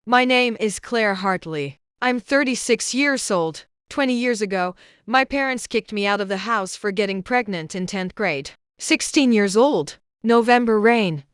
My name is Claire Hartley. I'm 36 years old. 20 years ago, my parents kicked me out of the house for getting pregnant in 10th grade. 16 years old. November rain.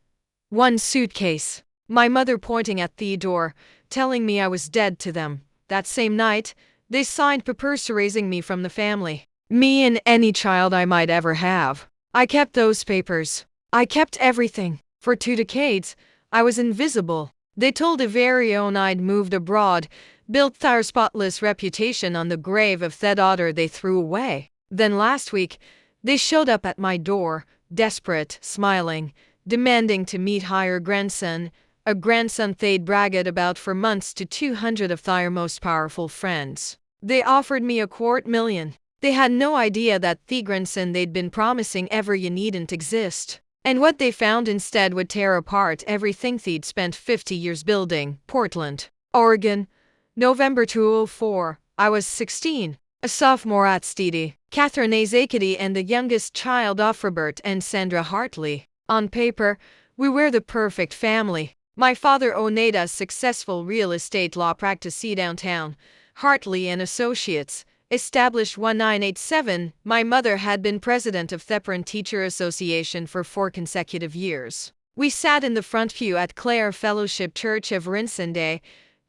One suitcase. My mother pointing at the door, telling me I was dead to them. That same night, they signed papers erasing me from the family. Me and any child I might ever have. I kept those papers. I kept everything. For 2 decades, I was invisible. They told a very own I'd moved abroad, built their spotless reputation on the grave of that daughter they threw away. Then last week, they showed up at my door, desperate, smiling, demanding to meet her grandson, a grandson they'd bragged about for months to 200 of their most powerful friends. They offered me $250,000. They had no idea that the grandson they'd been promising ever you needn't exist. And what they found instead would tear apart everything they'd spent 50 years building. Portland, Oregon, November 2004. I was 16, a sophomore at Stedy. Catherine A. Zakety and the youngest child of Robert and Sandra Hartley. On paper, we were the perfect family. My father owned a successful real estate law practice downtown, Hartley and Associates, established 1987. My mother had been president of the Parent Teacher Association for 4 consecutive years. We sat in the front pew at Clare Fellowship Church of Rinsende,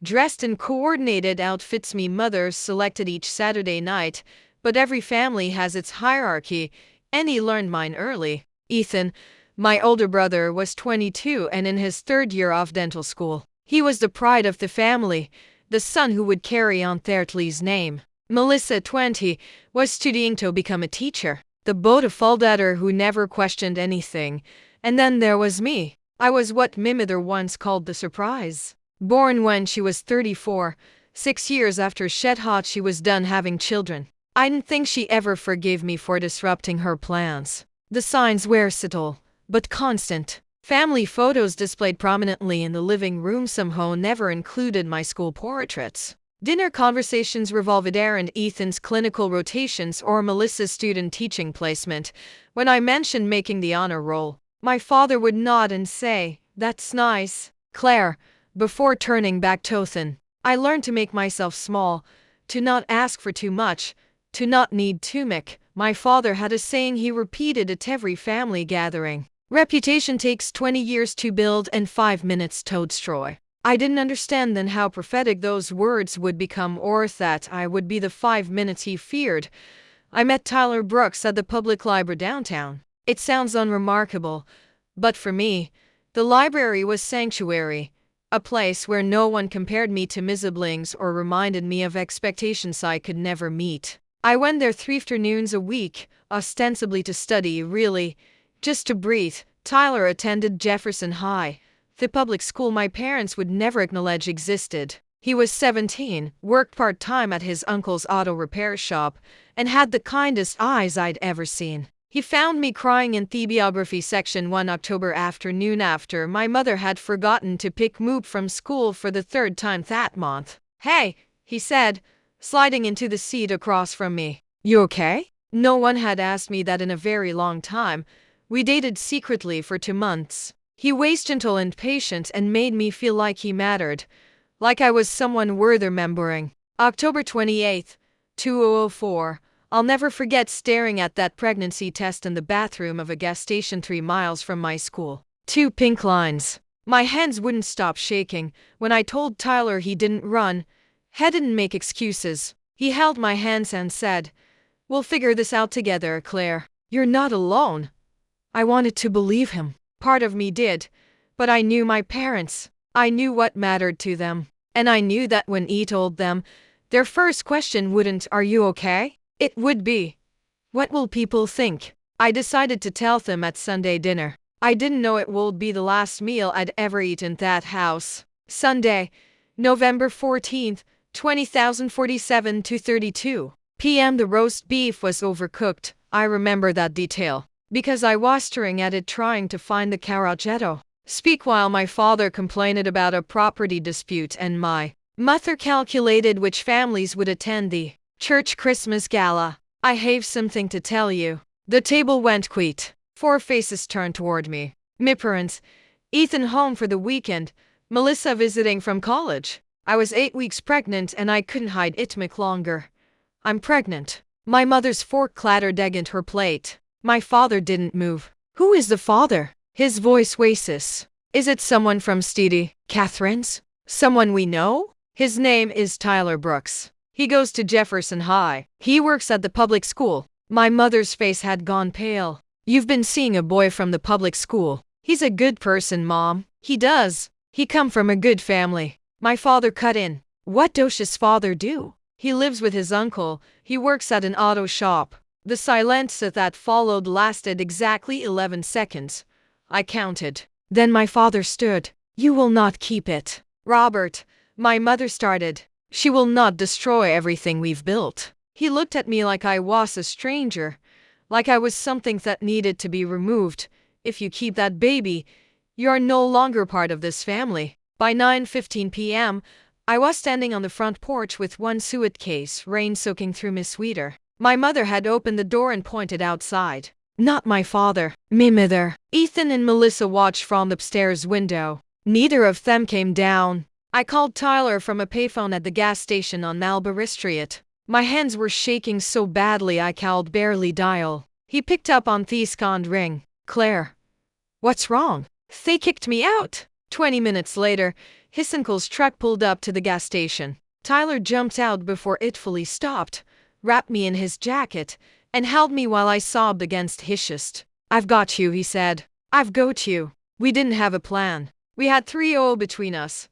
dressed in coordinated outfits me mothers selected each Saturday night, but every family has its hierarchy, and he learned mine early. Ethan, my older brother, was 22 and in his 3rd year of dental school. He was the pride of the family, the son who would carry on Hartley's name. Melissa, 20, was studying to become a teacher, the beautiful daughter who never questioned anything. And then there was me. I was what my mother once called the surprise. Born when she was 34, 6 years after she'd thought she was done having children. I didn't think she ever forgave me for disrupting her plans. The signs were subtle, but constant. Family photos displayed prominently in the living room somehow never included my school portraits. Dinner conversations revolved around Ethan's clinical rotations or Melissa's student teaching placement. When I mentioned making the honor roll, my father would nod and say, "That's nice, Claire," before turning back to Ethan. I learned to make myself small, to not ask for too much, to not need too much. My father had a saying he repeated at every family gathering. Reputation takes 20 years to build and 5 minutes to destroy. I didn't understand then how prophetic those words would become, or that I would be the 5 minutes he feared. I met Tyler Brooks at the public library downtown. It sounds unremarkable, but for me, the library was sanctuary, a place where no one compared me to my siblings or reminded me of expectations I could never meet. I went there 3 afternoons a week, ostensibly to study, really, just to breathe. Tyler attended Jefferson High, the public school my parents would never acknowledge existed. He was 17, worked part-time at his uncle's auto repair shop, and had the kindest eyes I'd ever seen. He found me crying in the biography section one October afternoon after my mother had forgotten to pick me up from school for the 3rd time that month. "Hey," he said, sliding into the seat across from me. "You okay?" No one had asked me that in a very long time. We dated secretly for 2 months. He was gentle and patient and made me feel like he mattered, like I was someone worth remembering. October 28, 2004. I'll never forget staring at that pregnancy test in the bathroom of a gas station 3 miles from my school. 2 pink lines. My hands wouldn't stop shaking when I told Tyler he didn't run, he didn't make excuses. He held my hands and said, "We'll figure this out together, Claire. You're not alone." I wanted to believe him. Part of me did, but I knew my parents. I knew what mattered to them. And I knew that when he told them, their first question wouldn't, "Are you okay?" It would be, "What will people think?" I decided to tell them at Sunday dinner. I didn't know it would be the last meal I'd ever eaten in that house. Sunday, November 14th, 2047 to 32 p.m. The roast beef was overcooked. I remember that detail, because I was staring at it trying to find the carraghetto. Speak while my father complained about a property dispute and my mother calculated which families would attend the church Christmas gala. I have something to tell you. The table went quiet. 4 faces turned toward me. My parents, Ethan home for the weekend, Melissa visiting from college. I was 8 weeks pregnant and I couldn't hide it much longer. I'm pregnant. My mother's fork clattered against her plate. My father didn't move. Who is the father? His voice wastes. Is it someone from Steedy, Catherine's? Someone we know? His name is Tyler Brooks. He goes to Jefferson High. He works at the public school. My mother's face had gone pale. You've been seeing a boy from the public school. He's a good person, Mom. He does. He come from a good family. My father cut in. What does his father do? He lives with his uncle. He works at an auto shop. The silence that followed lasted exactly 11 seconds. I counted. Then my father stood. You will not keep it. Robert, my mother started. She will not destroy everything we've built. He looked at me like I was a stranger, like I was something that needed to be removed. If you keep that baby, you are no longer part of this family. By 9:15 p.m., I was standing on the front porch with one suitcase, rain soaking through my sweater. My mother had opened the door and pointed outside. Not my father, me mother. Ethan and Melissa watched from the upstairs window. Neither of them came down. I called Tyler from a payphone at the gas station on Mulberry Street. My hands were shaking so badly I could barely dial. He picked up on the second ring. Claire. What's wrong? They kicked me out. 20 minutes later, his uncle's truck pulled up to the gas station. Tyler jumped out before it fully stopped, wrapped me in his jacket, and held me while I sobbed against his chest. I've got you, he said. I've got you. We didn't have a plan. We had 3-0 between us.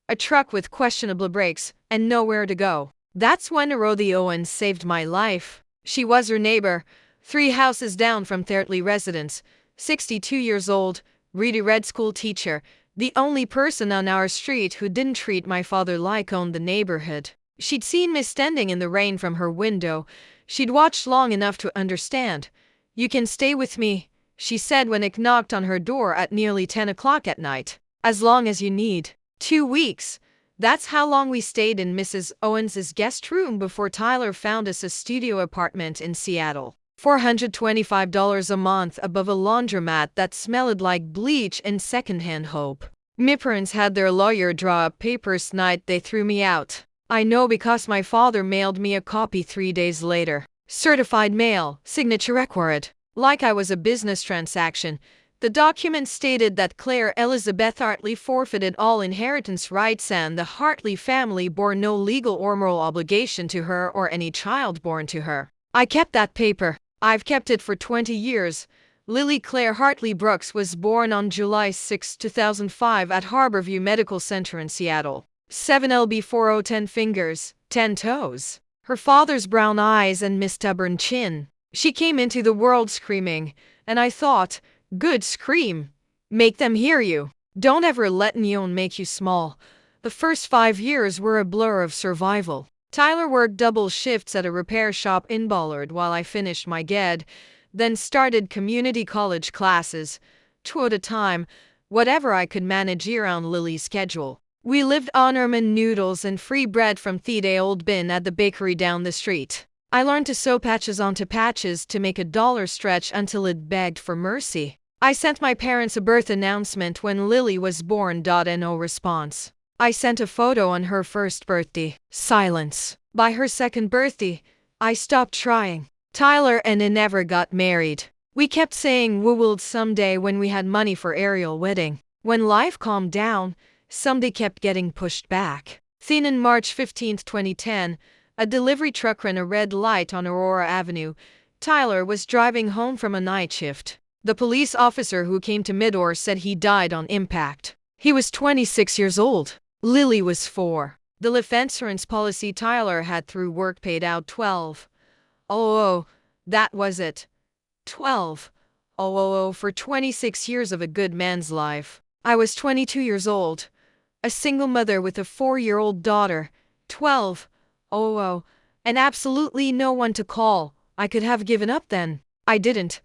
A truck with questionable brakes, and nowhere to go. That's when Rhoda Owens saved my life. She was her neighbor, 3 houses down from Thirtley residence, 62 years old, really red school teacher, the only person on our street who didn't treat my father like owned the neighborhood. She'd seen me standing in the rain from her window. She'd watched long enough to understand. You can stay with me, she said when it knocked on her door at nearly 10 o'clock at night. As long as you need. 2 weeks. That's how long we stayed in Mrs. Owens's guest room before Tyler found us a studio apartment in Seattle. $425 a month above a laundromat that smelled like bleach and secondhand hope. My parents had their lawyer draw up papers night they threw me out. I know because my father mailed me a copy 3 days later. Certified mail, signature required. Like I was a business transaction. The document stated that Claire Elizabeth Hartley forfeited all inheritance rights and the Hartley family bore no legal or moral obligation to her or any child born to her. I kept that paper. I've kept it for 20 years. Lily Claire Hartley Brooks was born on July 6, 2005 at Harborview Medical Center in Seattle. 7 lb 10 fingers, 10 toes. Her father's brown eyes and Miss stubborn chin. She came into the world screaming, and I thought, good scream. Make them hear you. Don't ever let neon make you small. The first 5 years were a blur of survival. Tyler worked double shifts at a repair shop in Ballard while I finished my GED, then started community college classes, 2 at a time, whatever I could manage around Lily's schedule. We lived on ramen noodles and free bread from the day-old bin at the bakery down the street. I learned to sew patches onto patches to make a dollar stretch until it begged for mercy. I sent my parents a birth announcement when Lily was born. No response. I sent a photo on her first birthday. Silence. By her second birthday, I stopped trying. Tyler and I never got married. We kept saying we would someday when we had money for Ariel wedding. When life calmed down, someday kept getting pushed back. Then on March 15, 2010, a delivery truck ran a red light on Aurora Avenue. Tyler was driving home from a night shift. The police officer who came to Midor said he died on impact. He was 26 years old. Lily was 4. The life insurance policy Tyler had through work paid out $12,000. Oh, that was it. $12,000 for 26 years of a good man's life. I was 22 years old. A single mother with a 4-year-old daughter. $12,000. And absolutely no one to call. I could have given up then. I didn't.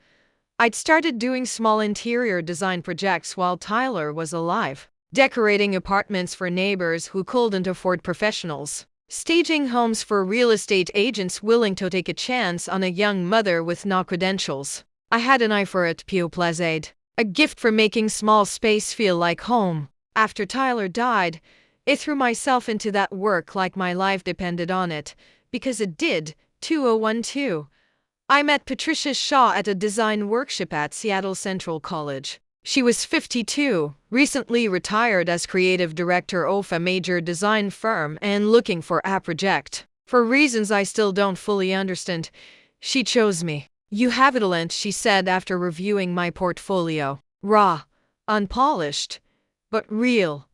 I'd started doing small interior design projects while Tyler was alive. Decorating apartments for neighbors who couldn't afford professionals. Staging homes for real estate agents willing to take a chance on a young mother with no credentials. I had an eye for it, Pio Plazade. A gift for making small space feel like home. After Tyler died, I threw myself into that work like my life depended on it, because it did. 2012. I met Patricia Shaw at a design workshop at Seattle Central College. She was 52, recently retired as creative director of a major design firm and looking for a project. For reasons I still don't fully understand, she chose me. You have talent, she said after reviewing my portfolio. Raw, unpolished, but real.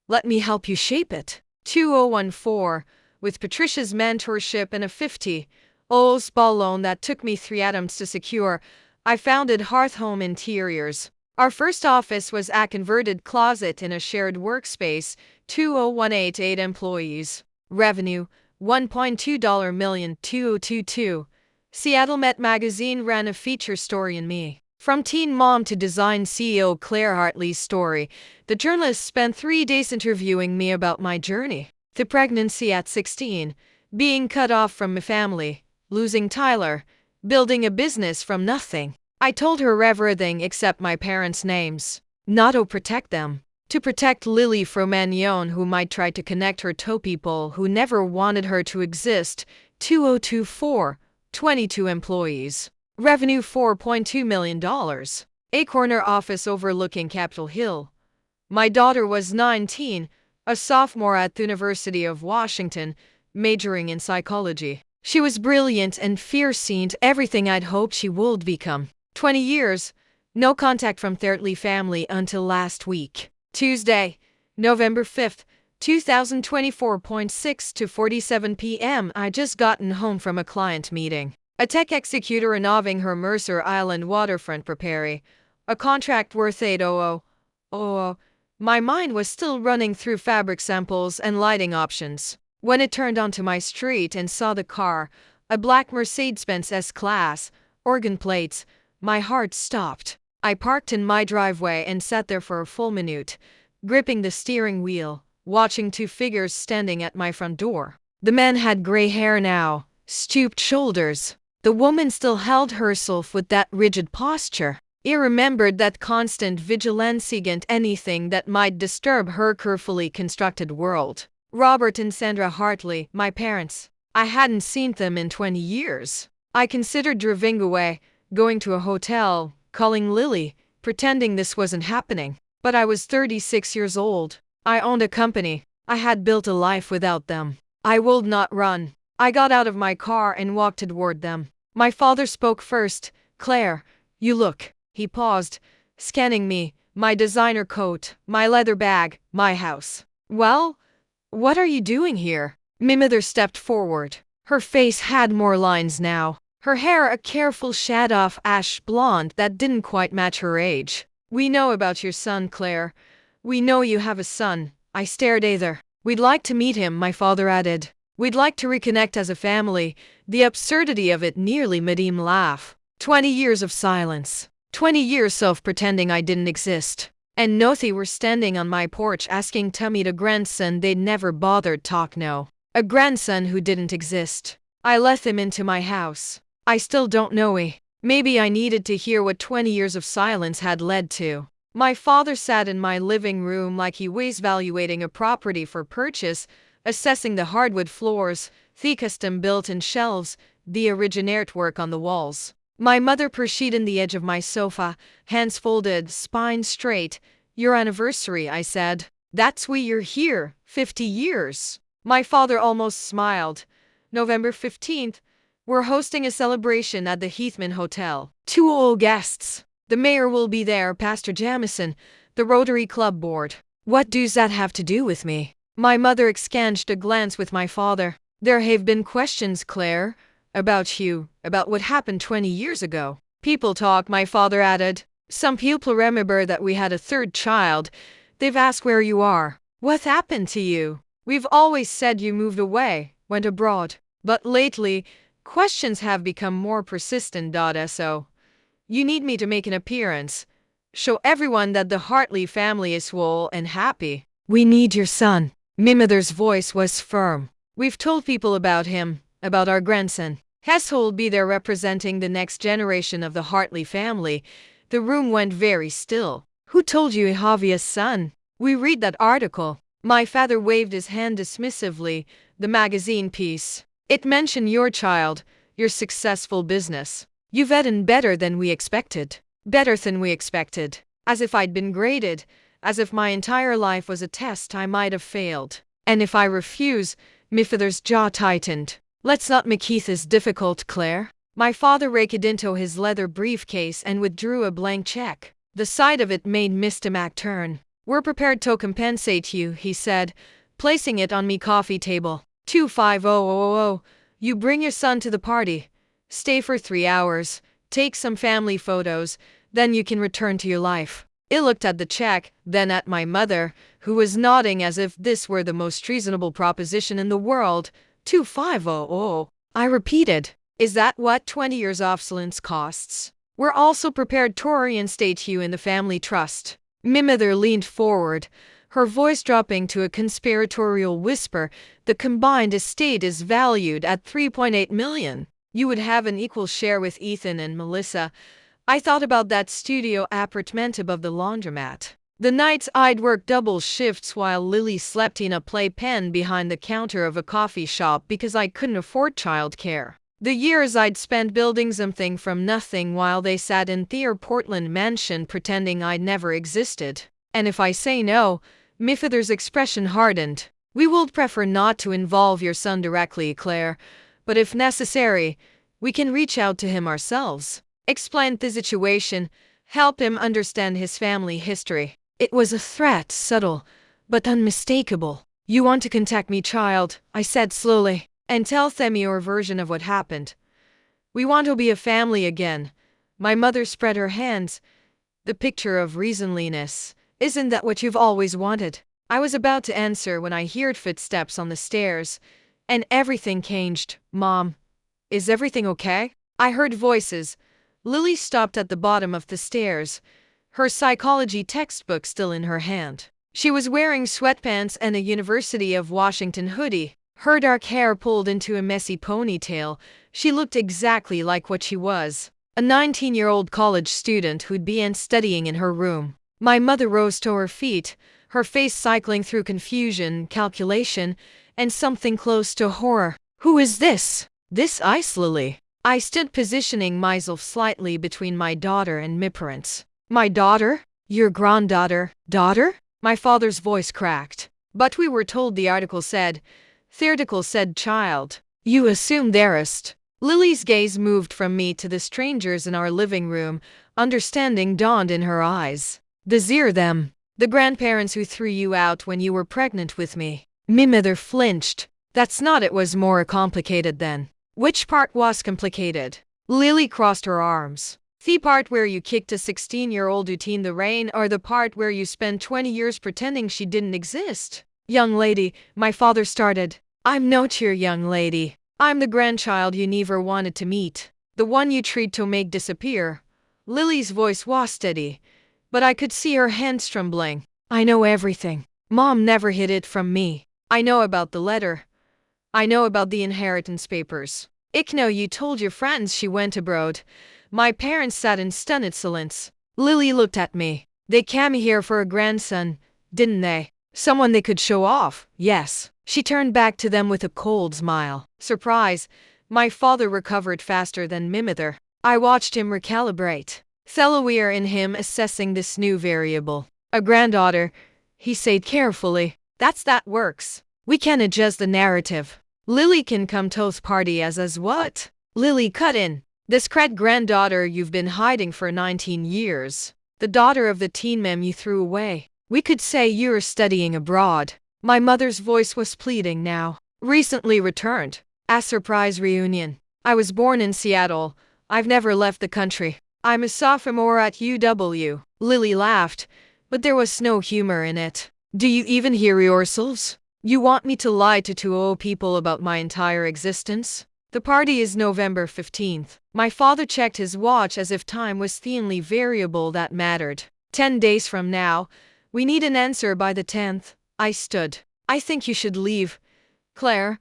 Let me help you shape it. 2014, with Patricia's mentorship and a 50 small loan that took me 3 attempts to secure, I founded Hearth Home Interiors. Our first office was a converted closet in a shared workspace, 2018, 8 employees. Revenue, $1.2 million. 2022. Seattle Met Magazine ran a feature story on me. From teen mom to design CEO Claire Hartley's story, the journalist spent 3 days interviewing me about my journey. The pregnancy at 16, being cut off from my family, losing Tyler, building a business from nothing. I told her everything except my parents' names. Not to protect them. To protect Lily from anyone who might try to connect her to people who never wanted her to exist. 2024, 22 employees. Revenue $4.2 million. A corner office overlooking Capitol Hill. My daughter was 19, a sophomore at the University of Washington, majoring in psychology. She was brilliant and fierce and everything I'd hoped she would become. 20 years, no contact from Thirdly family until last week. Tuesday, November 5th, 2024. 6 to 47 p.m. I just gotten home from a client meeting. A tech executor involving her Mercer Island waterfront property. A contract worth $800. My mind was still running through fabric samples and lighting options. When it turned onto my street and saw the car, a black Mercedes-Benz S-Class, organ plates, my heart stopped. I parked in my driveway and sat there for a full minute, gripping the steering wheel, watching 2 figures standing at my front door. The man had gray hair now, stooped shoulders. The woman still held herself with that rigid posture. I remembered that constant vigilance against anything that might disturb her carefully constructed world. Robert and Sandra Hartley, my parents. I hadn't seen them in 20 years. I considered driving away, going to a hotel, calling Lily, pretending this wasn't happening. But I was 36 years old. I owned a company. I had built a life without them. I would not run. I got out of my car and walked toward them. My father spoke first. Claire, you look. He paused, scanning me, my designer coat, my leather bag, my house. Well, what are you doing here? My mother stepped forward. Her face had more lines now. Her hair a careful shade of ash blonde that didn't quite match her age. We know about your son, Claire. We know you have a son. I stared either. We'd like to meet him, my father added. We'd like to reconnect as a family. The absurdity of it nearly made him laugh. 20 years of silence. 20 years of pretending I didn't exist. And Nothi were standing on my porch asking Tummy the grandson they'd never bothered talk no. A grandson who didn't exist. I let him into my house. I still don't know maybe I needed to hear what 20 years of silence had led to. My father sat in my living room like he was evaluating a property for purchase, assessing the hardwood floors, the custom built-in shelves, the original artwork on the walls. My mother perched on the edge of my sofa, hands folded, spine straight. Your anniversary, I said. That's why you're here, 50 years. My father almost smiled. November 15th. We're hosting a celebration at the Heathman Hotel. 2 old guests. The mayor will be there, Pastor Jamison, the Rotary Club board. What does that have to do with me? My mother exchanged a glance with my father. There have been questions, Claire, about you, about what happened 20 years ago. People talk, my father added. Some people remember that we had a 3rd child. They've asked where you are. What happened to you? We've always said you moved away, went abroad. But lately, questions have become more persistent. So, you need me to make an appearance. Show everyone that the Hartley family is well and happy. We need your son. My mother's voice was firm. We've told people about him, about our grandson. Hess will be there representing the next generation of the Hartley family. The room went very still. Who told you you have a son? We read that article. My father waved his hand dismissively. The magazine piece. It mentioned your child, your successful business. You've done better than we expected. Better than we expected. As if I'd been graded. As if my entire life was a test I might have failed. And if I refuse, my father's jaw tightened. Let's not make this difficult, Claire. My father raked into his leather briefcase and withdrew a blank check. The sight of it made Mr. Mac turn. We're prepared to compensate you, he said, placing it on me coffee table. 25000. You bring your son to the party. Stay for 3 hours. Take some family photos. Then you can return to your life. I looked at the check, then at my mother, who was nodding as if this were the most reasonable proposition in the world. 25000. I repeated. Is that what 20 years obsolescence costs? We're also prepared to reinstate you in the family trust. My mother leaned forward, her voice dropping to a conspiratorial whisper. The combined estate is valued at $3.8 million. You would have an equal share with Ethan and Melissa. I thought about that studio apartment above the laundromat. The nights I'd work double shifts while Lily slept in a playpen behind the counter of a coffee shop because I couldn't afford childcare. The years I'd spent building something from nothing while they sat in their Portland mansion pretending I'd never existed. And if I say no, my father's expression hardened. We would prefer not to involve your son directly, Claire, but if necessary, we can reach out to him ourselves. Explain the situation, help him understand his family history. It was a threat, subtle, but unmistakable. You want to contact me, child, I said slowly, and tell them your version of what happened. We want to be a family again. My mother spread her hands. The picture of reasonliness. Isn't that what you've always wanted? I was about to answer when I heard footsteps on the stairs, and everything changed. Mom, is everything okay? I heard voices. Lily stopped at the bottom of the stairs, her psychology textbook still in her hand. She was wearing sweatpants and a University of Washington hoodie. Her dark hair pulled into a messy ponytail. She looked exactly like what she was, a 19-year-old college student who'd been studying in her room. My mother rose to her feet, her face cycling through confusion, calculation, and something close to horror. Who is this? This ice Lily. I stood positioning myself slightly between my daughter and my parents. My daughter? Your granddaughter? Daughter? My father's voice cracked. But we were told the article said. The article said child. You assume thereist. Lily's gaze moved from me to the strangers in our living room. Understanding dawned in her eyes. Desire them. The grandparents who threw you out when you were pregnant with me. My mother flinched. That's not it was more complicated then. Which part was complicated? Lily crossed her arms. The part where you kicked a 16-year-old out in the rain or the part where you spent 20 years pretending she didn't exist? Young lady, my father started. I'm not your young lady. I'm the grandchild you never wanted to meet. The one you tried to make disappear. Lily's voice was steady, but I could see her hands trembling. I know everything. Mom never hid it from me. I know about the letter. I know about the inheritance papers. I know you told your friends she went abroad. My parents sat in stunned silence. Lily looked at me. They came here for a grandson, didn't they? Someone they could show off, yes. She turned back to them with a cold smile. Surprise, my father recovered faster than my mother. I watched him recalibrate. Thelaware in him assessing this new variable. A granddaughter, he said carefully. That works. We can adjust the narrative. Lily can come to the party as what? Lily cut in. This granddaughter you've been hiding for 19 years. The daughter of the teen mem you threw away. We could say you're studying abroad. My mother's voice was pleading now. Recently returned. A surprise reunion. I was born in Seattle. I've never left the country. I'm a sophomore at UW. Lily laughed, but there was no humor in it. Do you even hear yourselves? You want me to lie to 20 people about my entire existence? The party is November 15th. My father checked his watch as if time was the only variable that mattered. 10 days from now. We need an answer by the 10th. I stood. I think you should leave. Claire,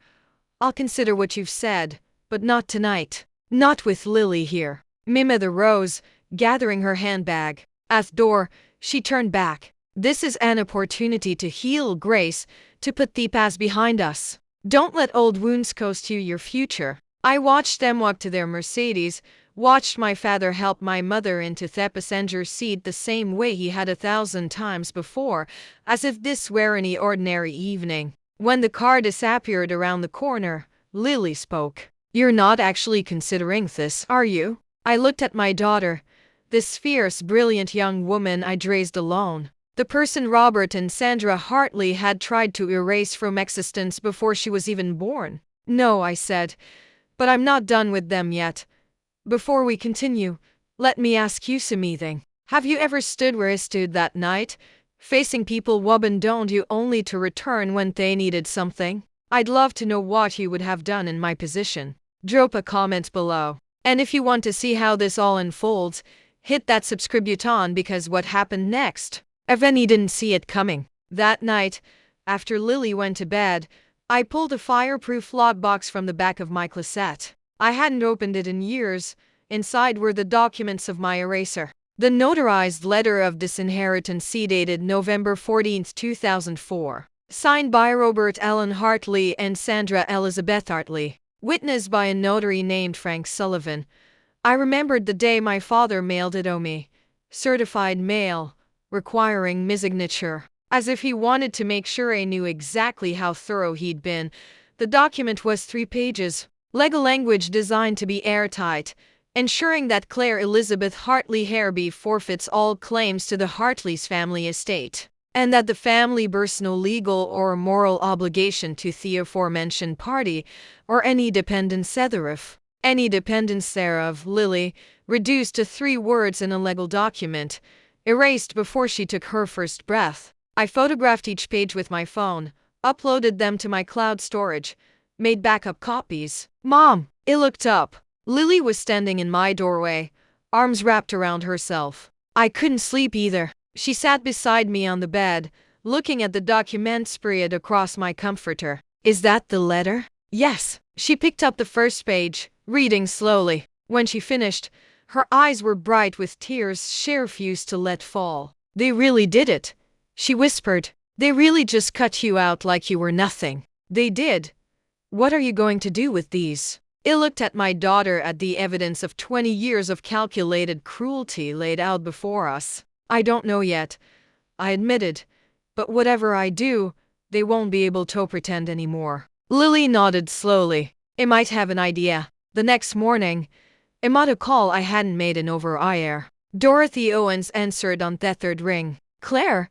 I'll consider what you've said, but not tonight. Not with Lily here. My mother rose, gathering her handbag. At the door, she turned back. This is an opportunity to heal, Grace, to put the past behind us. Don't let old wounds cost you your future. I watched them walk to their Mercedes, watched my father help my mother into the passenger seat the same way he had 1,000 times before, as if this were any ordinary evening. When the car disappeared around the corner, Lily spoke. You're not actually considering this, are you? I looked at my daughter, this fierce, brilliant young woman I'd raised alone. The person Robert and Sandra Hartley had tried to erase from existence before she was even born. No, I said, but I'm not done with them yet. Before we continue, let me ask you something. Have you ever stood where I stood that night, facing people wobbin' don't you only to return when they needed something? I'd love to know what you would have done in my position. Drop a comment below. And if you want to see how this all unfolds, hit that subscribe button because what happened next? Evany didn't see it coming. That night, after Lily went to bed, I pulled a fireproof lockbox from the back of my closet. I hadn't opened it in years. Inside were the documents of my eraser. The notarized letter of disinheritance dated November 14, 2004. Signed by Robert Allen Hartley and Sandra Elizabeth Hartley. Witnessed by a notary named Frank Sullivan. I remembered the day my father mailed it to me. Certified mail, requiring my signature. As if he wanted to make sure I knew exactly how thorough he'd been. The document was 3 pages. Legal language designed to be airtight, ensuring that Claire Elizabeth Hartley Hairby forfeits all claims to the Hartley's family estate, and that the family bears no legal or moral obligation to the aforementioned party, or any dependents thereof. Any dependents thereof, Lily, reduced to 3 words in a legal document, erased before she took her first breath. I photographed each page with my phone, uploaded them to my cloud storage, made backup copies. Mom, I looked up. Lily was standing in my doorway, arms wrapped around herself. I couldn't sleep either. She sat beside me on the bed, looking at the document spread across my comforter. Is that the letter? Yes. She picked up the first page, reading slowly. When she finished, her eyes were bright with tears she refused to let fall. They really did it, she whispered. They really just cut you out like you were nothing. They did. What are you going to do with these? I looked at my daughter at the evidence of 20 years of calculated cruelty laid out before us. I don't know yet, I admitted, but whatever I do, they won't be able to pretend anymore. Lily nodded slowly. I might have an idea. The next morning, I made a call I hadn't made in over a year. Dorothy Owens answered on the 3rd ring. Claire,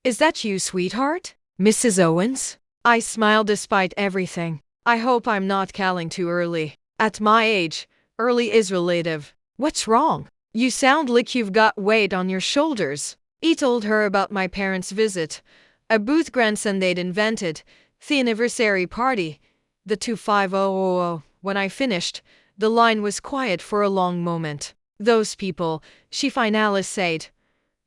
is that you, sweetheart? Mrs. Owens? I smiled despite everything. I hope I'm not calling too early. At my age, early is relative. What's wrong? You sound like you've got weight on your shoulders. I told her about my parents' visit, a booth grandson they'd invented, the anniversary party, the 25000. When I finished, the line was quiet for a long moment. Those people, she finally said.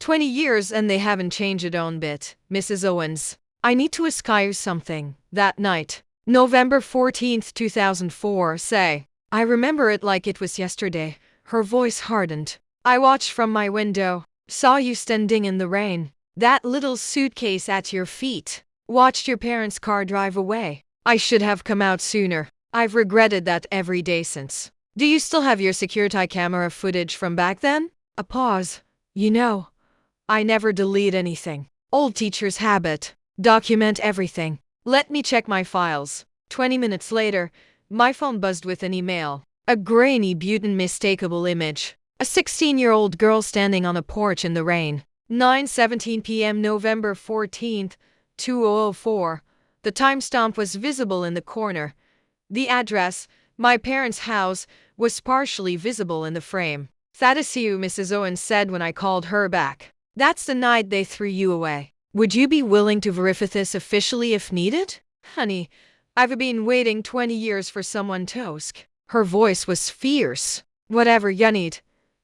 20 years and they haven't changed a own bit, Mrs. Owens. I need to ask you something. That night, November 14, 2004, say. I remember it like it was yesterday. Her voice hardened. I watched from my window, saw you standing in the rain, that little suitcase at your feet, watched your parents' car drive away. I should have come out sooner. I've regretted that every day since. Do you still have your security camera footage from back then? A pause. You know, I never delete anything. Old teacher's habit. Document everything. Let me check my files. 20 minutes later, my phone buzzed with an email. A grainy, unmistakable image. A 16-year-old girl standing on a porch in the rain. 9:17 p.m. November 14th, 2004. The timestamp was visible in the corner. The address, my parents' house, was partially visible in the frame. That is you, Mrs. Owens said when I called her back. That's the night they threw you away. Would you be willing to verify this officially if needed? Honey, I've been waiting 20 years for someone to ask. Her voice was fierce. Whatever you need,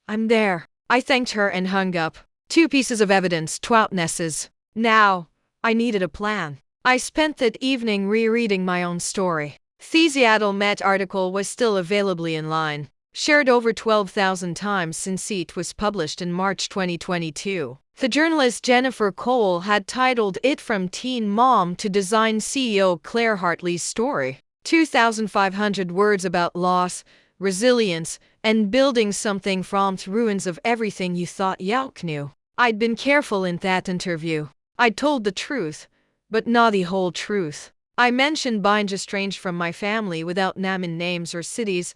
I'm there. I thanked her and hung up. 2 pieces of evidence, twatnesses. Now, I needed a plan. I spent that evening rereading my own story. The Seattle Met article was still available online, shared over 12,000 times since it was published in March 2022. The journalist Jennifer Cole had titled it From Teen Mom to Design CEO Claire Hartley's Story. 2,500 words about loss, resilience, and building something from the ruins of everything you thought you knew. I'd been careful in that interview. I told the truth, but not the whole truth. I mentioned being estranged from my family without naming names or cities.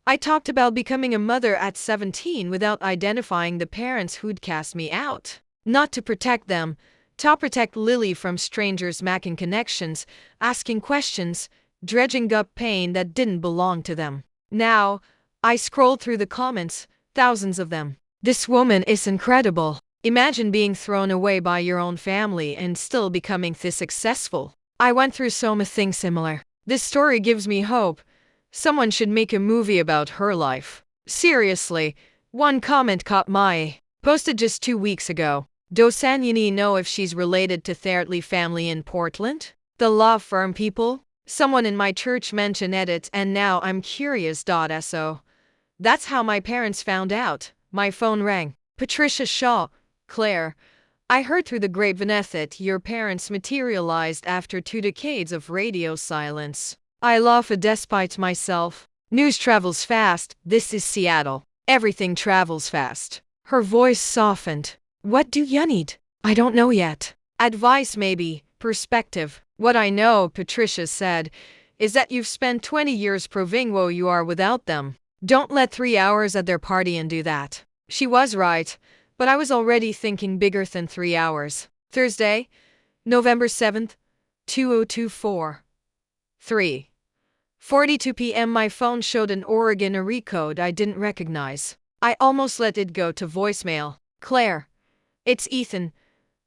I talked about becoming a mother at 17 without identifying the parents who'd cast me out. Not to protect them, to protect Lily from strangers making connections, asking questions, dredging up pain that didn't belong to them. Now, I scrolled through the comments, thousands of them. This woman is incredible. Imagine being thrown away by your own family and still becoming this successful. I went through so many things similar. This story gives me hope. Someone should make a movie about her life. Seriously, one comment caught my eye. Posted just 2 weeks ago. Does anyone know if she's related to the Hartley family in Portland? The law firm people? Someone in my church mentioned it and now I'm curious. So that's how my parents found out. My phone rang. Patricia Shaw. Claire, I heard through the grapevine that your parents materialized after 2 decades of radio silence. I laugh despite myself. News travels fast. This is Seattle. Everything travels fast. Her voice softened. What do you need? I don't know yet. Advice maybe, perspective. What I know, Patricia said, is that you've spent 20 years proving who you are without them. Don't let 3 hours at their party and do that. She was right, but I was already thinking bigger than 3 hours. Thursday, November 7th, 2024. 3:42 p.m. My phone showed an Oregon area code I didn't recognize. I almost let it go to voicemail. Claire, it's Ethan.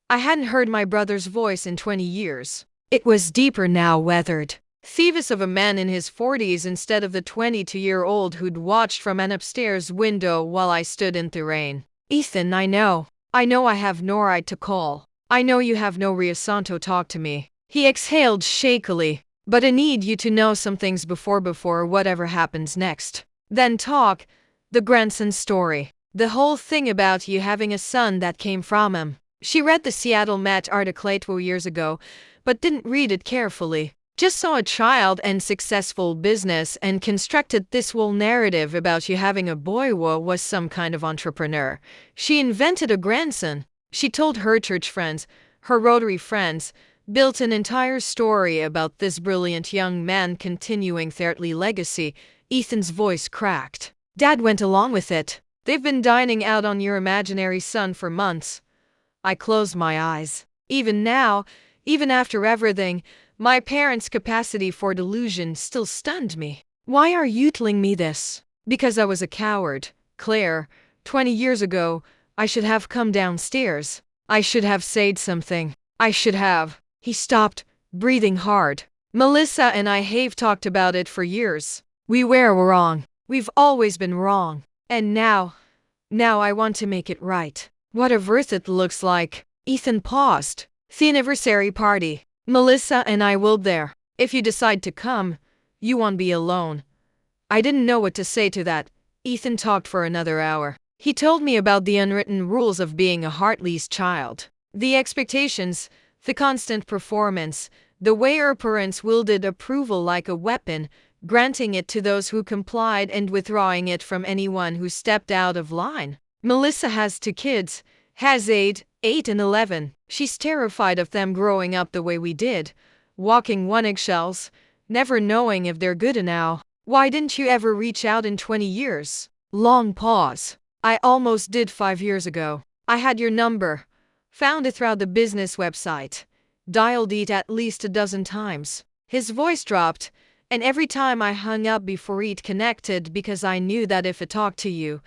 I hadn't heard my brother's voice in 20 years. It was deeper now, weathered. Thieves of a man in his 40s instead of the 22-year-old who'd watched from an upstairs window while I stood in the rain. Ethan, I know I have no right to call. I know you have no reason to talk to me. He exhaled shakily. But I need you to know some things before whatever happens next. Then talk. The grandson story. The whole thing about you having a son that came from him. She read the Seattle Met article 2 years ago, but didn't read it carefully. Just saw a child and successful business and constructed this whole narrative about you having a boy who was some kind of entrepreneur. She invented a grandson. She told her church friends, her Rotary friends, built an entire story about this brilliant young man continuing the Hartley legacy. Ethan's voice cracked. Dad went along with it. They've been dining out on your imaginary son for months. I closed my eyes. Even now, even after everything, my parents' capacity for delusion still stunned me. Why are you telling me this? Because I was a coward. Claire, 20 years ago, I should have come downstairs. I should have said something. I should have. He stopped, breathing hard. Melissa and I have talked about it for years. We were wrong. We've always been wrong. And now I want to make it right. Whatever it looks like. Ethan paused. The anniversary party. Melissa and I will be there. If you decide to come, you won't be alone. I didn't know what to say to that. Ethan talked for another hour. He told me about the unwritten rules of being a Hartley's child. The expectations, the constant performance, the way her parents wielded approval like a weapon, granting it to those who complied and withdrawing it from anyone who stepped out of line. Melissa has 2 kids, has 8 and 11. She's terrified of them growing up the way we did, walking on eggshells, never knowing if they're good enough. Why didn't you ever reach out in 20 years? Long pause. I almost did 5 years ago. I had your number. Found it through the business website. Dialed it at least a dozen times. His voice dropped, and every time I hung up before it connected because I knew that if I talked to you,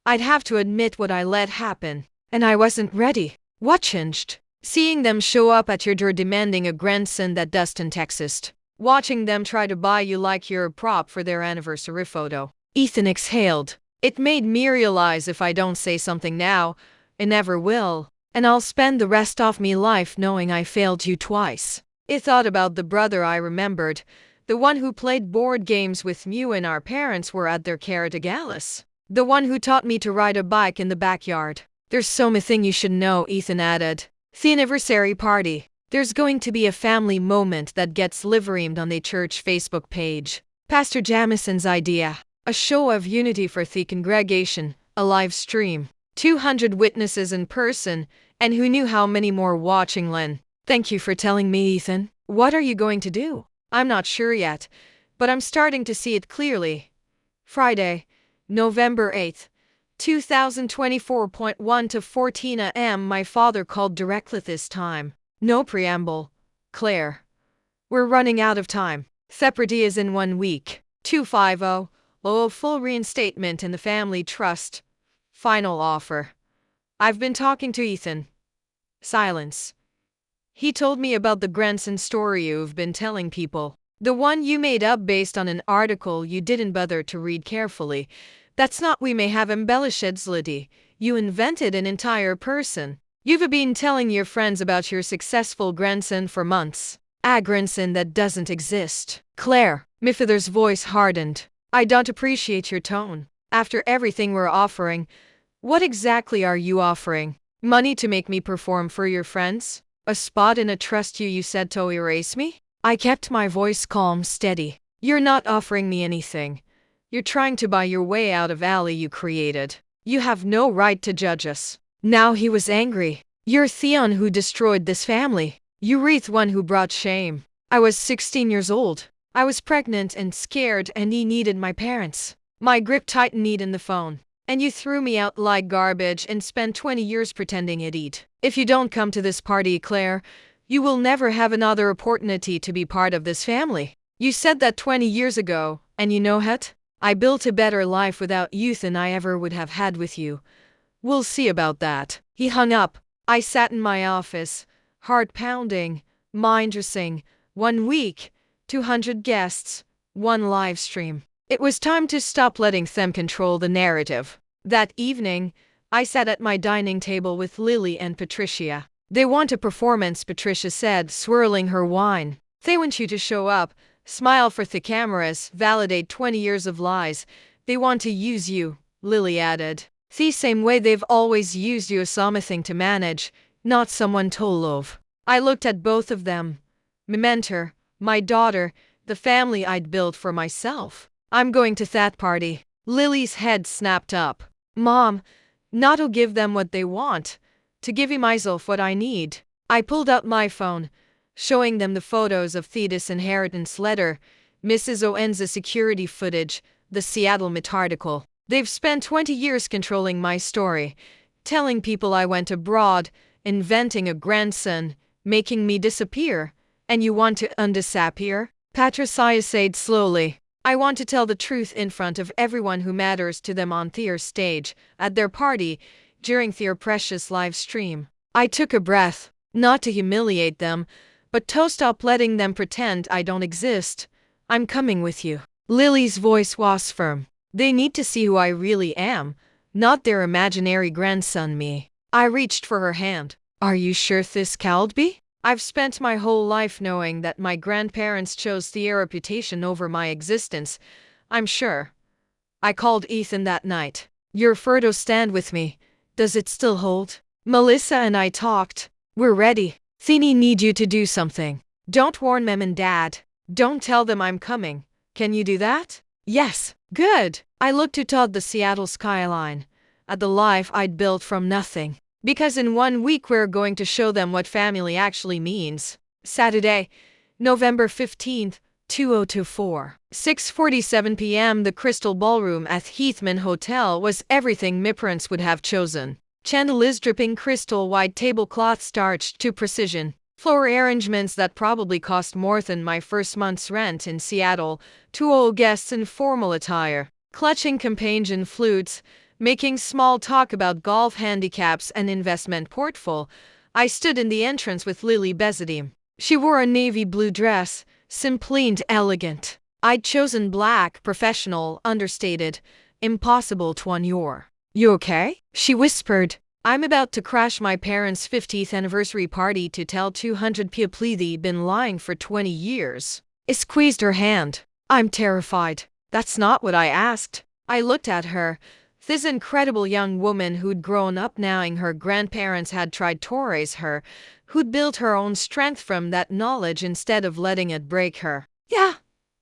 I'd have to admit what I let happen. And I wasn't ready. What changed? Seeing them show up at your door demanding a grandson that doesn't exist. Watching them try to buy you like you're a prop for their anniversary photo. Ethan exhaled. It made me realize if I don't say something now, I never will. And I'll spend the rest of me life knowing I failed you twice. I thought about the brother I remembered, the one who played board games with me when our parents were at their carrot galas. The one who taught me to ride a bike in the backyard. There's so many thing you should know, Ethan added. The anniversary party. There's going to be a family moment that gets live-streamed on the church Facebook page. Pastor Jamison's idea. A show of unity for the congregation, a live stream. 200 witnesses in person, and who knew how many more watching, Len. Thank you for telling me, Ethan. What are you going to do? I'm not sure yet, but I'm starting to see it clearly. Friday, November 8th, 2024.1 to 14 a.m. My father called directly this time. No preamble. Claire. We're running out of time. Separity is in 1 week. 250. Full reinstatement in the family trust. Final offer. I've been talking to Ethan. Silence. He told me about the grandson story you've been telling people. The one you made up based on an article you didn't bother to read carefully. That's not we may have embellished slightly. You invented an entire person. You've been telling your friends about your successful grandson for months. A grandson that doesn't exist. Claire. My father's voice hardened. I don't appreciate your tone. After everything we're offering, what exactly are you offering? Money to make me perform for your friends? A spot in a trust you said to erase me? I kept my voice calm, steady. You're not offering me anything. You're trying to buy your way out of alley you created. You have no right to judge us. Now he was angry. You're Theon who destroyed this family. You're the one who brought shame. I was 16 years old. I was pregnant and scared and he needed my parents. My grip tightened in the phone. And you threw me out like garbage and spent 20 years pretending it eat. If you don't come to this party, Claire, you will never have another opportunity to be part of this family. You said that 20 years ago, and you know what? I built a better life without you than I ever would have had with you. We'll see about that. He hung up. I sat in my office, heart pounding, mind racing. 1 week, 200 guests, 1 live stream. It was time to stop letting them control the narrative. That evening, I sat at my dining table with Lily and Patricia. They want a performance, Patricia said, swirling her wine. They want you to show up, smile for the cameras, validate 20 years of lies. They want to use you, Lily added. The same way they've always used you as something to manage, not someone to love. I looked at both of them. My mentor, my daughter, the family I'd built for myself. I'm going to that party. Lily's head snapped up. Mom, not to give them what they want, to give myself what I need. I pulled out my phone, showing them the photos of Thetis' inheritance letter, Mrs. Owen's security footage, the Seattle Met article. They've spent 20 years controlling my story, telling people I went abroad, inventing a grandson, making me disappear. And you want to undisappear? Patricia said slowly. I want to tell the truth in front of everyone who matters to them on their stage, at their party, during their precious live stream. I took a breath, not to humiliate them, but to stop letting them pretend I don't exist. I'm coming with you. Lily's voice was firm. They need to see who I really am, not their imaginary grandson me. I reached for her hand. Are you sure this can't be? I've spent my whole life knowing that my grandparents chose their reputation over my existence. I'm sure. I called Ethan that night. Your photo stand with me. Does it still hold? Melissa and I talked. We're ready. Thini need you to do something. Don't warn Mem and Dad. Don't tell them I'm coming. Can you do that? Yes. Good. I looked toward the Seattle skyline, at the life I'd built from nothing. Because in 1 week we're going to show them what family actually means. Saturday, November 15th, 2024. 6:47 p.m. The Crystal Ballroom at Heathman Hotel was everything my parents would have chosen. Chandeliers dripping crystal white tablecloth starched to precision. Floor arrangements that probably cost more than my first month's rent in Seattle. 2 old guests in formal attire, clutching companion flutes, making small talk about golf handicaps and investment portfolio. I stood in the entrance with Lily Bezedim. She wore a navy blue dress, simply and elegant. I'd chosen black, professional, understated, impossible to ignore. You okay? She whispered. I'm about to crash my parents' 50th anniversary party to tell 200 people they've been lying for 20 years. I squeezed her hand. I'm terrified. That's not what I asked. I looked at her. This incredible young woman who'd grown up knowing her grandparents had tried to raise her, who'd built her own strength from that knowledge instead of letting it break her. "Yeah,"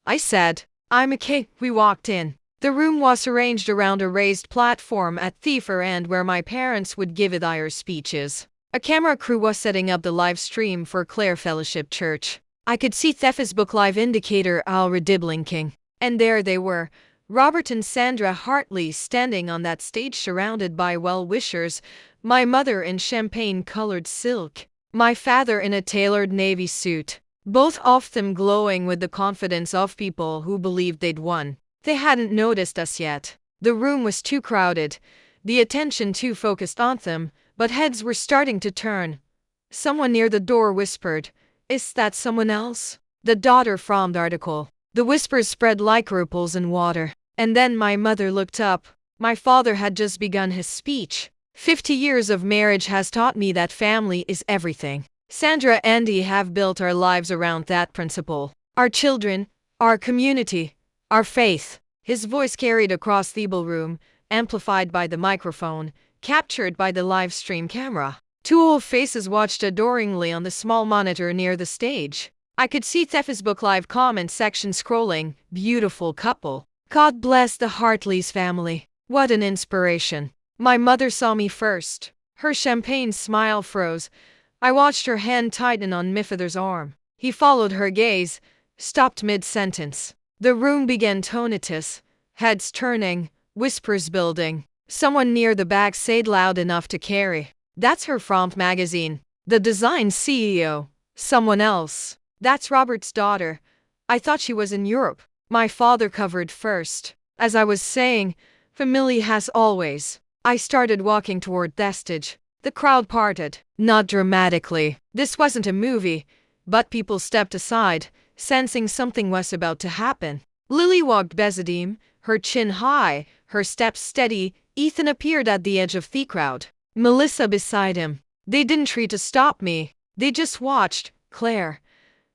I said. "I'm okay." We walked in. The room was arranged around a raised platform at the far end where my parents would give their speeches. A camera crew was setting up the live stream for Clare Fellowship Church. I could see the Facebook Live indicator already blinking. And there they were, Robert and Sandra Hartley standing on that stage surrounded by well-wishers, my mother in champagne-colored silk, my father in a tailored navy suit, both of them glowing with the confidence of people who believed they'd won. They hadn't noticed us yet. The room was too crowded, the attention too focused on them, but heads were starting to turn. Someone near the door whispered, "Is that someone else?" The daughter from the article. The whispers spread like ripples in water. And then my mother looked up. My father had just begun his speech. 50 years of marriage has taught me that family is everything. Sandra and I have built our lives around that principle. Our children, our community, our faith. His voice carried across the ballroom, amplified by the microphone, captured by the live stream camera. Two old faces watched adoringly on the small monitor near the stage. I could see the Facebook Live comment section scrolling, "Beautiful couple. God bless the Hartley's family. What an inspiration." My mother saw me first. Her champagne smile froze. I watched her hand tighten on my father's arm. He followed her gaze, stopped mid-sentence. The room began tinnitus, heads turning, whispers building. Someone near the back said loud enough to carry, "That's her from magazine. The design CEO." Someone else, "That's Robert's daughter. I thought she was in Europe." My father covered first. As I was saying, family has always. I started walking toward the stage. The crowd parted, not dramatically. This wasn't a movie, but people stepped aside, sensing something was about to happen. Lily walked beside him, her chin high, her steps steady. Ethan appeared at the edge of the crowd. Melissa beside him. They didn't try to stop me. They just watched. "Claire."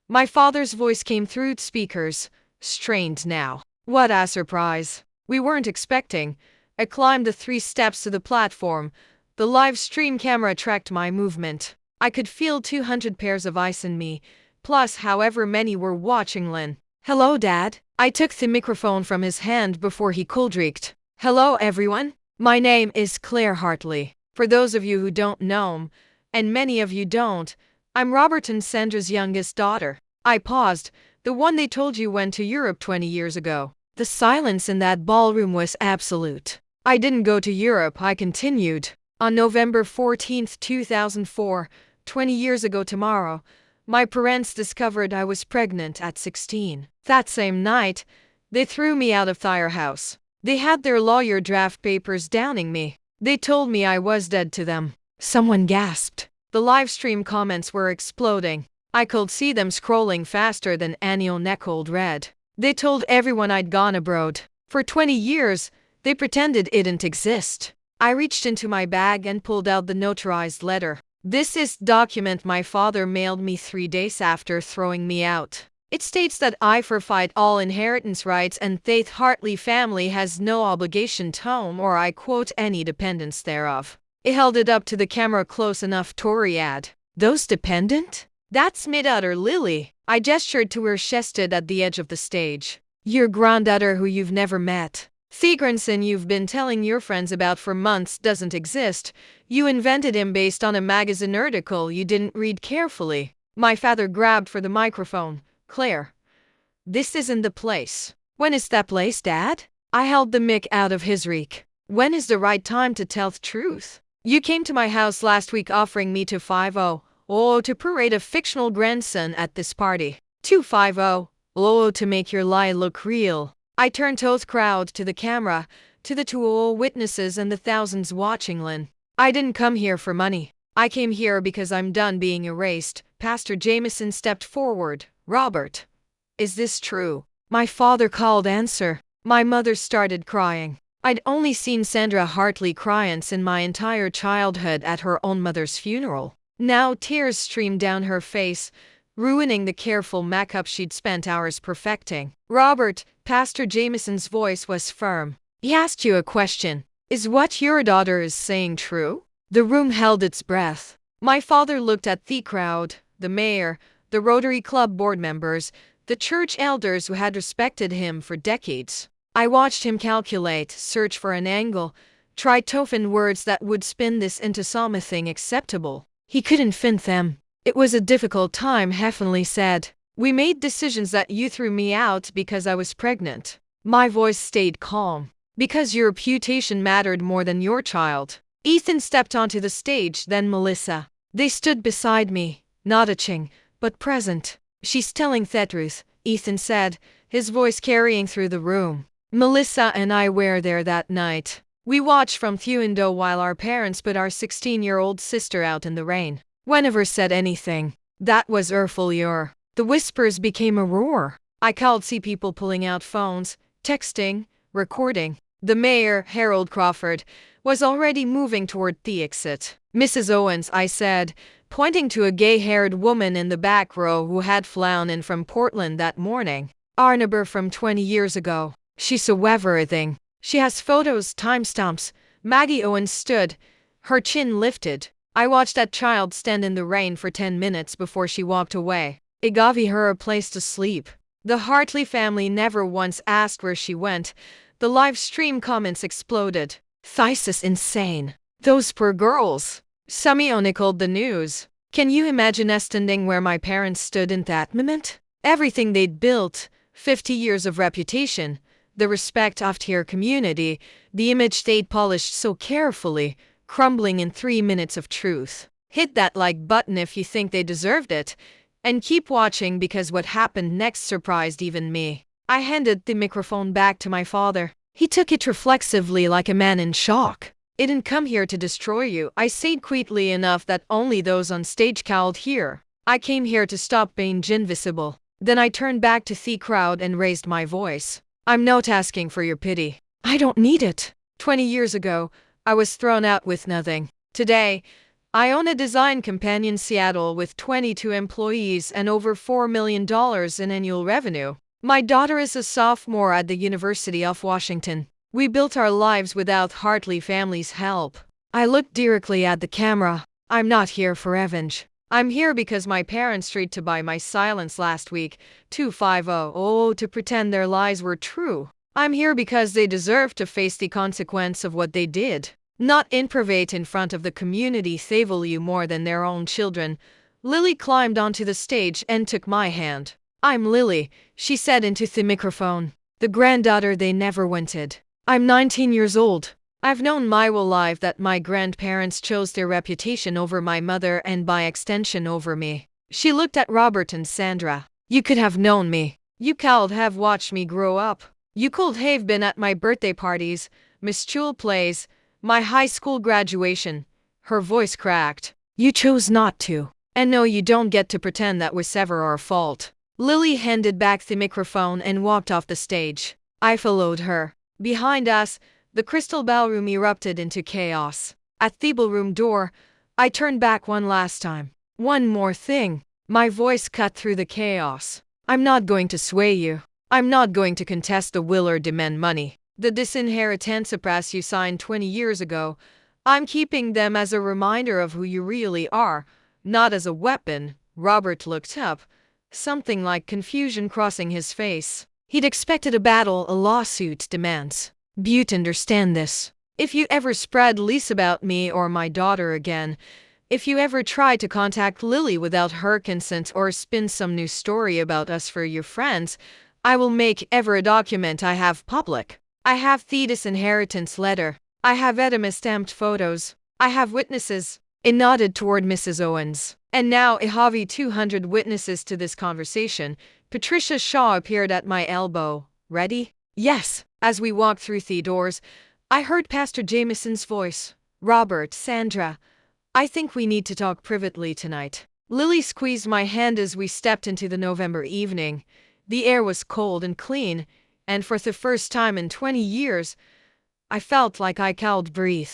My father's voice came through the speakers, strained now. What a surprise. We weren't expecting. I climbed the 3 steps to the platform. The live stream camera tracked my movement. I could feel 200 pairs of eyes on me, plus however many were watching Lynn. "Hello, Dad." I took the microphone from his hand before he cold-reeked. "Hello, everyone. My name is Claire Hartley. For those of you who don't know, and many of you don't, I'm Robert and Sandra's youngest daughter." I paused, "The one they told you went to Europe 20 years ago." The silence in that ballroom was absolute. "I didn't go to Europe," I continued. "On November 14, 2004, 20 years ago tomorrow, my parents discovered I was pregnant at 16. That same night, they threw me out of their house. They had their lawyer draft papers downing me. They told me I was dead to them." Someone gasped. The live stream comments were exploding. I could see them scrolling faster than Annie Neckold read. They told everyone I'd gone abroad. For 20 years, they pretended it didn't exist. I reached into my bag and pulled out the notarized letter. "This is the document my father mailed me 3 days after throwing me out. It states that I forfeit all inheritance rights and the Hartley family has no obligation to own or I quote any dependents thereof." He held it up to the camera close enough to read. "Those dependent? That's me daughter Lily." I gestured to her chested at the edge of the stage. "Your granddaughter who you've never met. The grandson you've been telling your friends about for months doesn't exist. You invented him based on a magazine article you didn't read carefully." My father grabbed for the microphone. "Claire, this isn't the place." "When is that place, Dad?" I held the mic out of his reach. "When is the right time to tell the truth? You came to my house last week offering me 250 to parade a fictional grandson at this party. 250 to make your lie look real." I turned to the crowd, to the camera, to the 2 witnesses and the thousands watching Lynn. "I didn't come here for money. I came here because I'm done being erased." Pastor Jameson stepped forward. "Robert, is this true?" My father called answer. My mother started crying. I'd only seen Sandra Hartley cry once in my entire childhood at her own mother's funeral. Now tears streamed down her face, ruining the careful makeup she'd spent hours perfecting. "Robert," Pastor Jameson's voice was firm. "He asked you a question. Is what your daughter is saying true? The room held its breath. My father looked at the crowd, the mayor, the Rotary Club board members, the church elders who had respected him for decades. I watched him calculate, search for an angle, try to find words that would spin this into something acceptable. He couldn't find them. It was a difficult time, Heffenly said. We made decisions that you threw me out because I was pregnant. My voice stayed calm. Because your reputation mattered more than your child. Ethan stepped onto the stage, then Melissa. They stood beside me, not itching, but present. She's telling the truth, Ethan said, his voice carrying through the room. Melissa and I were there that night. We watched from the window while our parents put our 16-year-old sister out in the rain. We never said anything. That was our failure. The whispers became a roar. I could see people pulling out phones, texting, recording. The mayor, Harold Crawford, was already moving toward the exit. Mrs. Owens, I said, pointing to a gay-haired woman in the back row who had flown in from Portland that morning. Our neighbor from 20 years ago. She saw everything. She has photos, timestamps. Maggie Owens stood, her chin lifted. I watched that child stand in the rain for 10 minutes before she walked away. It gave her a place to sleep. The Hartley family never once asked where she went. The live stream comments exploded. This is insane. Those poor girls. Sammy called the news. Can you imagine standing where my parents stood in that moment? Everything they'd built, 50 years of reputation, the respect of their community, the image they'd polished so carefully, crumbling in 3 minutes of truth. Hit that like button if you think they deserved it, and keep watching because what happened next surprised even me. I handed the microphone back to my father. He took it reflexively like a man in shock. I didn't come here to destroy you, I said quietly enough that only those on stage could hear. I came here to stop being invisible. Then I turned back to the crowd and raised my voice. I'm not asking for your pity. I don't need it. 20 years ago, I was thrown out with nothing. Today, I own a design company in Seattle with 22 employees and over $4 million in annual revenue. My daughter is a sophomore at the University of Washington. We built our lives without Hartley family's help. I looked directly at the camera. I'm not here for revenge. I'm here because my parents tried to buy my silence last week, 250 to pretend their lies were true. I'm here because they deserve to face the consequence of what they did. Not improbate in front of the community they value more than their own children. Lily climbed onto the stage and took my hand. I'm Lily, she said into the microphone. The granddaughter they never wanted. I'm 19 years old. I've known my whole life that my grandparents chose their reputation over my mother and by extension over me. She looked at Robert and Sandra. You could have known me. You could have watched me grow up. You could have been at my birthday parties, Miss Jewel plays, my high school graduation. Her voice cracked. You chose not to. And no, you don't get to pretend that was ever our fault. Lily handed back the microphone and walked off the stage. I followed her. Behind us, the crystal ballroom erupted into chaos. At the ballroom door, I turned back one last time. One more thing. My voice cut through the chaos. I'm not going to sway you. I'm not going to contest the will or demand money. The disinheritance press you signed 20 years ago, I'm keeping them as a reminder of who you really are, not as a weapon. Robert looked up, something like confusion crossing his face. He'd expected a battle, a lawsuit demands. Butte understand this. If you ever spread lies about me or my daughter again, if you ever try to contact Lily without her consent or spin some new story about us for your friends, I will make every document I have public. I have the disinheritance letter. I have Edema-stamped photos. I have witnesses. It nodded toward Mrs. Owens. And now I have 200 witnesses to this conversation. Patricia Shaw appeared at my elbow. Ready? Yes. As we walked through the doors, I heard Pastor Jameson's voice. Robert, Sandra, I think we need to talk privately tonight. Lily squeezed my hand as we stepped into the November evening. The air was cold and clean, and for the first time in 20 years, I felt like I could breathe.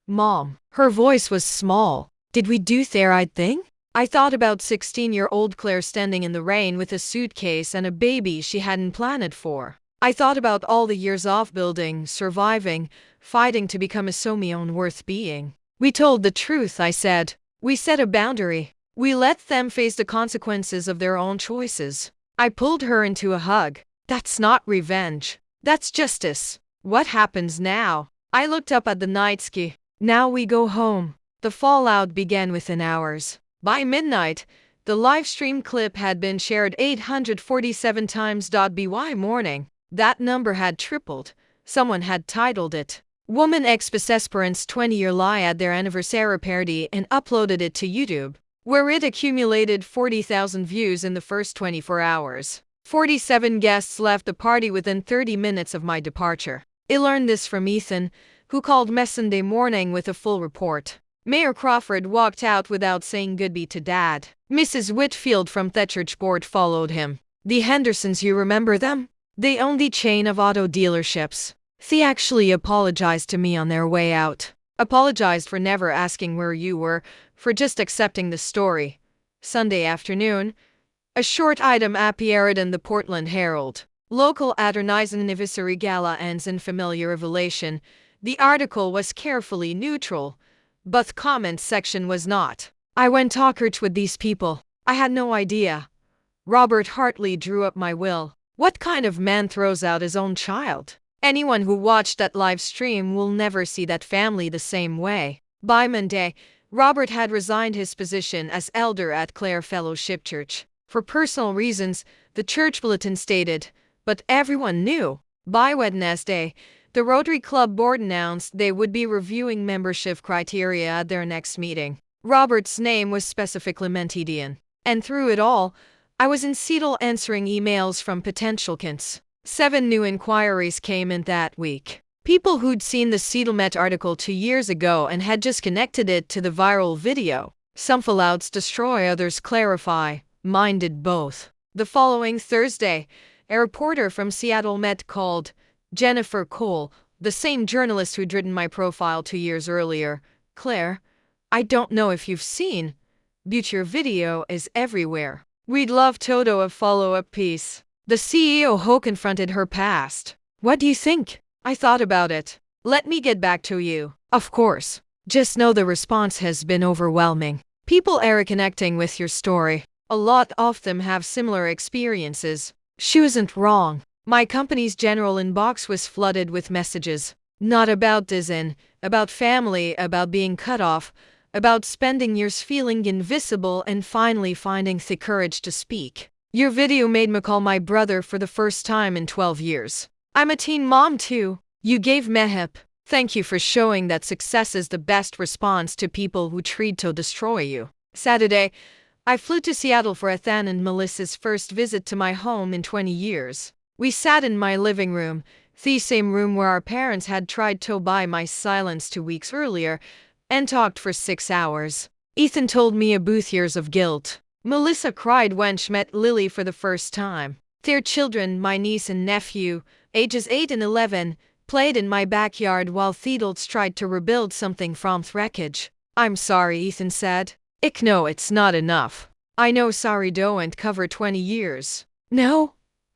Mom. Her voice was small. Did we do the right thing? I thought about 16-year-old Claire standing in the rain with a suitcase and a baby she hadn't planned for. I thought about all the years off building, surviving, fighting to become a someone worth being. We told the truth, I said. We set a boundary. We let them face the consequences of their own choices. I pulled her into a hug. That's not revenge. That's justice. What happens now? I looked up at the night sky. Now we go home. The fallout began within hours. By midnight, the live stream clip had been shared 847 times. By morning, that number had tripled. Someone had titled it, Woman Exposes Parents' 20-year lie at their anniversary party and uploaded it to YouTube, where it accumulated 40,000 views in the first 24 hours. 47 guests left the party within 30 minutes of my departure. I learned this from Ethan, who called me Sunday morning with a full report. Mayor Crawford walked out without saying goodbye to Dad. Mrs. Whitfield from the church board followed him. The Hendersons, you remember them? They own the chain of auto dealerships. They actually apologized to me on their way out. Apologized for never asking where you were, for just accepting the story. Sunday afternoon, a short item appeared in the Portland Herald. Local Adonai's anniversary gala ends in familiar revelation. The article was carefully neutral, but the comment section was not. I went talked with these people. I had no idea. Robert Hartley drew up my will. What kind of man throws out his own child? Anyone who watched that live stream will never see that family the same way. By Monday, Robert had resigned his position as elder at Clare Fellowship Church. For personal reasons, the church bulletin stated, but everyone knew. By Wednesday, the Rotary Club board announced they would be reviewing membership criteria at their next meeting. Robert's name was specifically mentioned in. And through it all, I was in Seattle answering emails from potential clients. 7 new inquiries came in that week. People who'd seen the Seattle Met article 2 years ago and had just connected it to the viral video. Some fallouts destroy, others clarify. Mine did both. The following Thursday, a reporter from Seattle Met called Jennifer Cole, the same journalist who'd written my profile 2 years earlier. Claire, I don't know if you've seen, but your video is everywhere. We'd love Toto a follow-up piece. The CEO who confronted her past. What do you think? I thought about it. Let me get back to you. Of course. Just know the response has been overwhelming. People are connecting with your story. A lot of them have similar experiences. She wasn't wrong. My company's general inbox was flooded with messages. Not about Disowned, about family, about being cut off, about spending years feeling invisible and finally finding the courage to speak. Your video made me call my brother for the first time in 12 years. I'm a teen mom too. You gave me hope. Thank you for showing that success is the best response to people who try to destroy you. Saturday, I flew to Seattle for Ethan and Melissa's first visit to my home in 20 years. We sat in my living room, the same room where our parents had tried to buy my silence 2 weeks earlier, and talked for 6 hours. Ethan told me about years of guilt. Melissa cried when she met Lily for the first time. Their children, my niece and nephew, ages 8 and 11, played in my backyard while the adults tried to rebuild something from the wreckage. I'm sorry, Ethan said. Ich know it's not enough. I know sorry don't cover 20 years. No?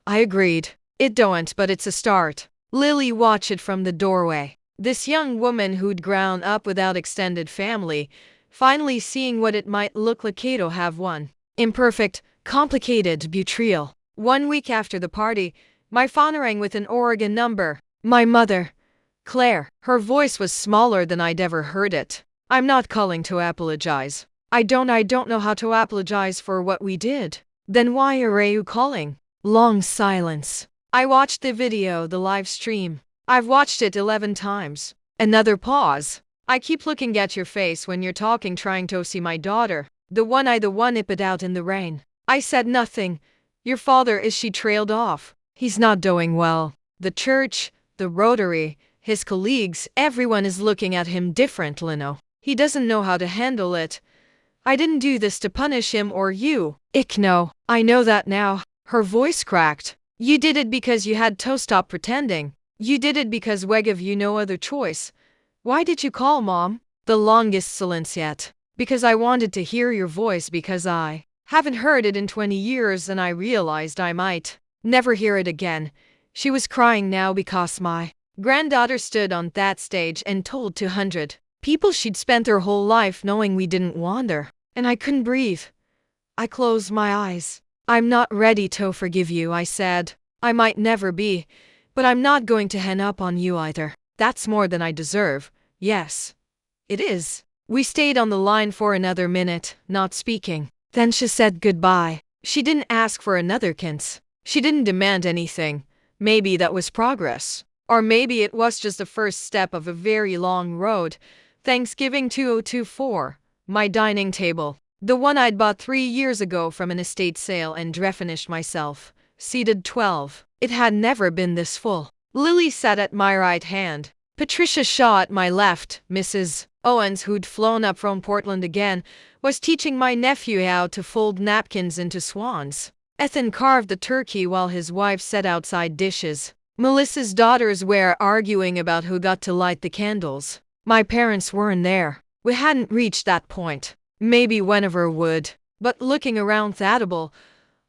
I agreed. It don't, but it's a start. Lily watched it from the doorway. This young woman who'd grown up without extended family, finally seeing what it might look like to have one. Imperfect, complicated betrayal. 1 week after the party, my phone rang with an Oregon number. My mother. Claire. Her voice was smaller than I'd ever heard it. I'm not calling to apologize. I don't know how to apologize for what we did. Then why are you calling? Long silence. I watched the video, the live stream. I've watched it 11 times. Another pause. I keep looking at your face when you're talking, trying to see my daughter. The one it put out in the rain. I said nothing. Your father, is she trailed off? He's not doing well. The church, the Rotary, his colleagues, everyone is looking at him differently now. He doesn't know how to handle it. I didn't do this to punish him or you. Ich know. I know that now. Her voice cracked. You did it because you had to stop pretending. You did it because we gave you no other choice. Why did you call, Mom? The longest silence yet. Because I wanted to hear your voice, because I haven't heard it in 20 years and I realized I might never hear it again. She was crying now because my granddaughter stood on that stage and told 200 people she'd spent her whole life knowing we didn't want her. And I couldn't breathe. I closed my eyes. I'm not ready to forgive you, I said. I might never be, but I'm not going to hang up on you either. That's more than I deserve. Yes, it is. We stayed on the line for another minute, not speaking. Then she said goodbye. She didn't ask for another kiss. She didn't demand anything. Maybe that was progress. Or maybe it was just the first step of a very long road. Thanksgiving 2024. My dining table. The one I'd bought 3 years ago from an estate sale and refinished myself. Seated 12. It had never been this full. Lily sat at my right hand. Patricia Shaw at my left. Mrs. Owens, who'd flown up from Portland again, was teaching my nephew how to fold napkins into swans. Ethan carved the turkey while his wife set outside dishes. Melissa's daughters were arguing about who got to light the candles. My parents weren't there. We hadn't reached that point. Maybe whenever would. But looking around Thatable,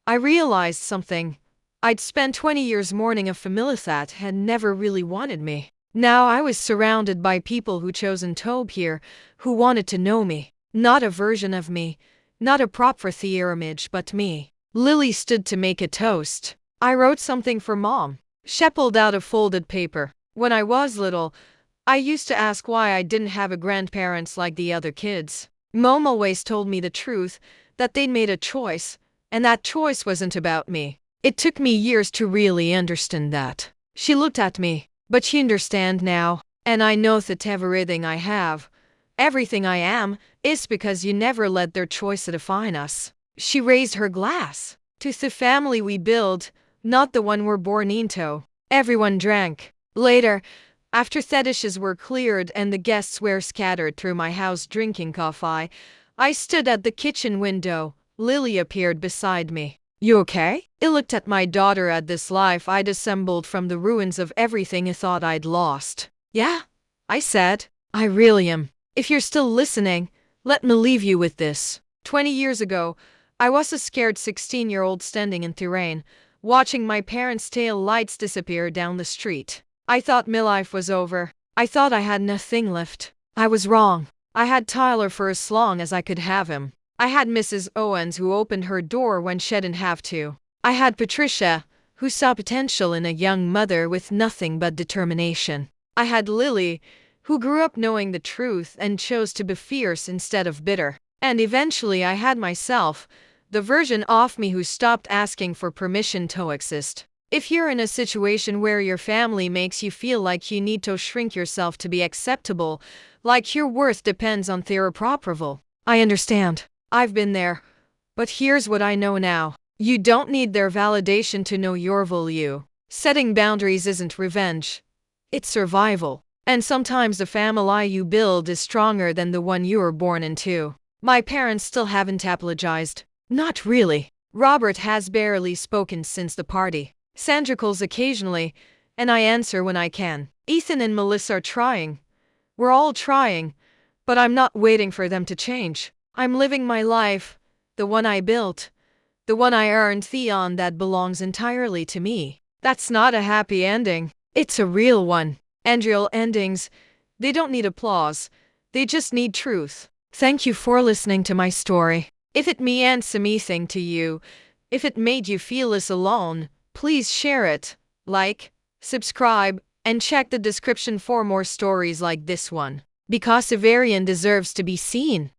I realized something. I'd spent 20 years mourning a family that had never really wanted me. Now I was surrounded by people who chosen to be here, who wanted to know me. Not a version of me, not a prop for their image, but me. Lily stood to make a toast. I wrote something for Mom. She pulled out a folded paper. When I was little, I used to ask why I didn't have a grandparents like the other kids. Mom always told me the truth, that they'd made a choice, and that choice wasn't about me. It took me years to really understand that. She looked at me, but she understands now, and I know that everything I have, everything I am, is because you never let their choice define us. She raised her glass. To the family we build, not the one we're born into. Everyone drank. Later, after the dishes were cleared and the guests were scattered through my house drinking coffee, I stood at the kitchen window. Lily appeared beside me. You okay? I looked at my daughter at this life I'd assembled from the ruins of everything I thought I'd lost. Yeah, I said. I really am. If you're still listening, let me leave you with this. 20 years ago, I was a scared 16-year-old standing in the rain, watching my parents' tail lights disappear down the street. I thought my life was over. I thought I had nothing left. I was wrong. I had Tyler for as long as I could have him. I had Mrs. Owens who opened her door when she didn't have to. I had Patricia, who saw potential in a young mother with nothing but determination. I had Lily, who grew up knowing the truth and chose to be fierce instead of bitter. And eventually I had myself, the version of me who stopped asking for permission to exist. If you're in a situation where your family makes you feel like you need to shrink yourself to be acceptable, like your worth depends on their approval, I understand. I've been there. But here's what I know now. You don't need their validation to know your value. Setting boundaries isn't revenge. It's survival. And sometimes the family you build is stronger than the one you were born into. My parents still haven't apologized. Not really. Robert has barely spoken since the party. Sandra calls occasionally, and I answer when I can. Ethan and Melissa are trying. We're all trying, but I'm not waiting for them to change. I'm living my life, the one I built, the one I earned, the one that belongs entirely to me. That's not a happy ending. It's a real one. And real endings, they don't need applause. They just need truth. Thank you for listening to my story. If it meant anything to you, if it made you feel less alone, please share it, like, subscribe, and check the description for more stories like this one. Because a variant deserves to be seen.